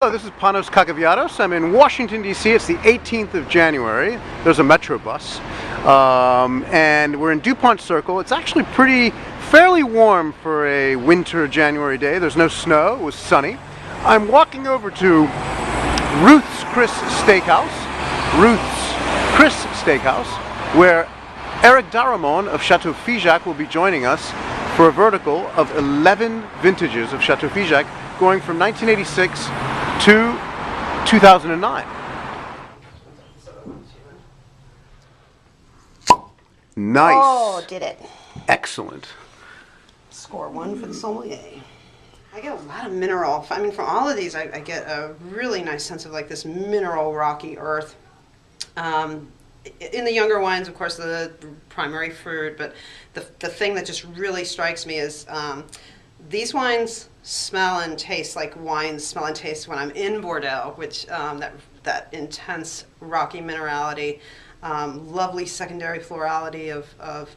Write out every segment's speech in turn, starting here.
Hello, this is Panos Kakaviatos. I'm in Washington, D.C. It's the 18th of January. There's a metro bus. And we're in DuPont Circle. It's actually fairly warm for a winter January day. There's no snow. It was sunny. I'm walking over to Ruth's Chris Steakhouse, where Eric Daramon of Chateau Figeac will be joining us for a vertical of 11 vintages of Chateau Figeac, going from 1986 to 2009. Nice. Oh, did it. Excellent. Score one for the sommelier. I get a lot of mineral. I mean, from all of these, I get a really nice sense of like this mineral, rocky earth. In the younger wines, of course, the primary fruit, but the thing that just really strikes me is these wines smell and taste like wines smell and taste when I'm in Bordeaux, which that intense rocky minerality, lovely secondary florality of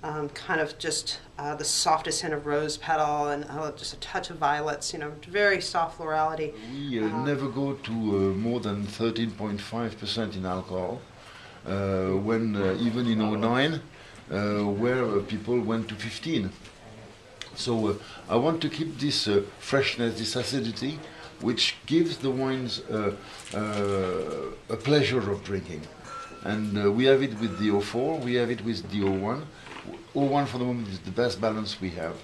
kind of just the softest hint of rose petal and just a touch of violets, very soft florality. We never go to more than 13.5% in alcohol, when even in 2009, where people went to 15. So I want to keep this freshness, this acidity, which gives the wines a pleasure of drinking. And we have it with the 04, we have it with the 01. 01 for the moment is the best balance we have.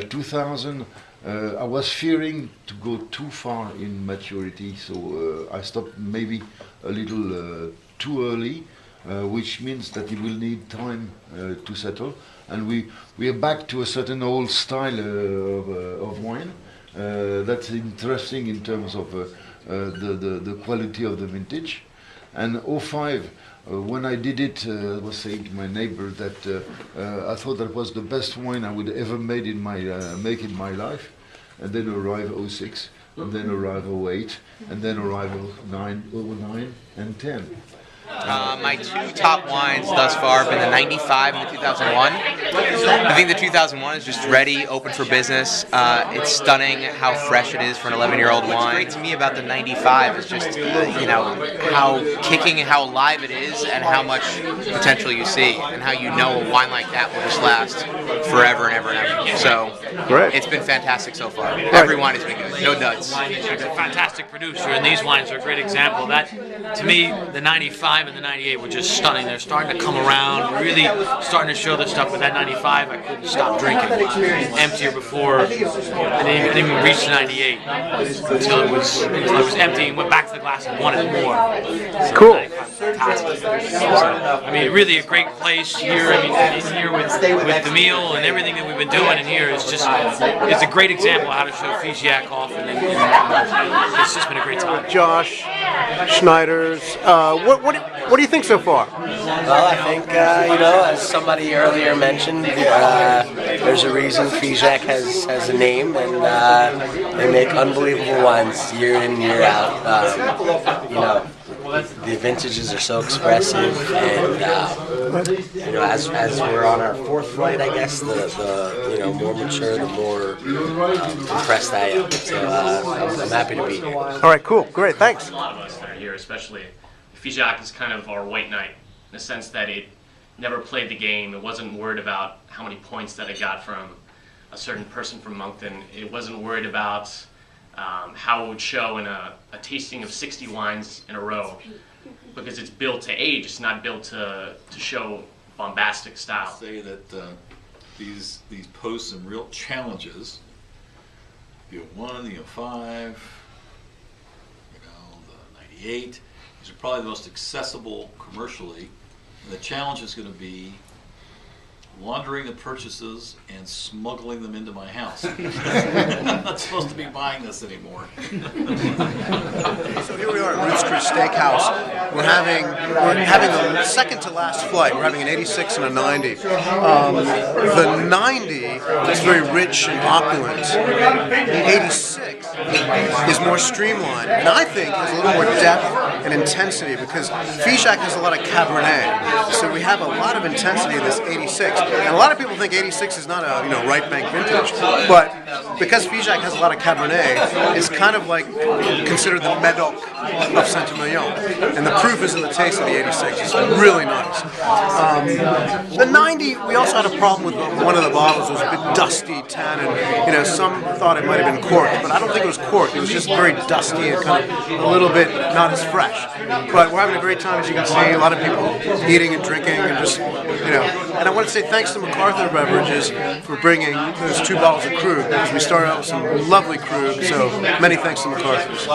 2000, I was fearing to go too far in maturity, so I stopped maybe a little too early, which means that it will need time to settle. And we are back to a certain old style of wine. That's interesting in terms of the quality of the vintage. And 05, when I did it, I was saying to my neighbor that I thought that was the best wine I would ever make in my life. And then arrived 06, and then arrived 08, and then arrived 09 and 10. My two top wines thus far have been the 95 and the 2001. I think the 2001 is just ready, open for business. It's stunning how fresh it is for an 11-year-old wine. What's great to me about the 95 is just, how kicking and how alive it is and how much potential you see and how a wine like that will just last forever and ever and ever. So Great. It's been fantastic so far. Every wine has been good. No duds. Figeac's a fantastic producer, and these wines are a great example. That, to me, the 95 and the 98 were just stunning. They're starting to come around, really starting to show their stuff. But that 95, I couldn't stop drinking. Emptier before, I didn't even reach the 98 until it was empty and went back to the glass and wanted more. So Cool. Fantastic. So, really a great place here. In here with the meal and everything that we've been doing in here is just, it's a great example of how to show Figeac off, and it's just been a great time. Josh, Schneiders, what do you think so far? Well, I think, as somebody earlier mentioned, there's a reason Figeac has a name, and they make unbelievable wines year in, year out. The vintages are so expressive, and as we're on our fourth flight, I guess the more mature, the more impressed I am. So I'm happy to be here. All right, cool, great, thanks. A lot of us that are here, especially Figeac, is kind of our white knight in the sense that it never played the game. It wasn't worried about how many points that it got from a certain person from Moncton. It wasn't worried about how it would show in a tasting of 60 wines in a row, because it's built to age. It's not built to show bombastic style. I'll say that these pose some real challenges. The 01, the 05, the 98. These are probably the most accessible commercially. And the challenge is going to be laundering the purchases and smuggling them into my house. I'm not supposed to be buying this anymore. So here we are at Ruth's Chris Steakhouse. We're having the second to last flight. We're having an 86 and a 90. The 90 is very rich and opulent. The 86 is more streamlined, and I think has a little more depth and intensity, because Figeac has a lot of Cabernet, so we have a lot of intensity in this 86. And a lot of people think 86 is not a right bank vintage, but because Figeac has a lot of Cabernet, it's kind of like considered the Medoc of Saint-Emilion. And the proof is in the taste of the 86. It's really nice. The 90, we also had a problem with one of the bottles. It was a bit dusty, tan, and some thought it might have been corked, but I don't think it was corked. It was just very dusty and kind of a little bit not as fresh. But we're having a great time, as you can see. A lot of people eating and drinking and just, And I want to say thanks to MacArthur Beverages for bringing those 2 bottles of Krug, because we started out with some lovely Krug, so many thanks to MacArthur's.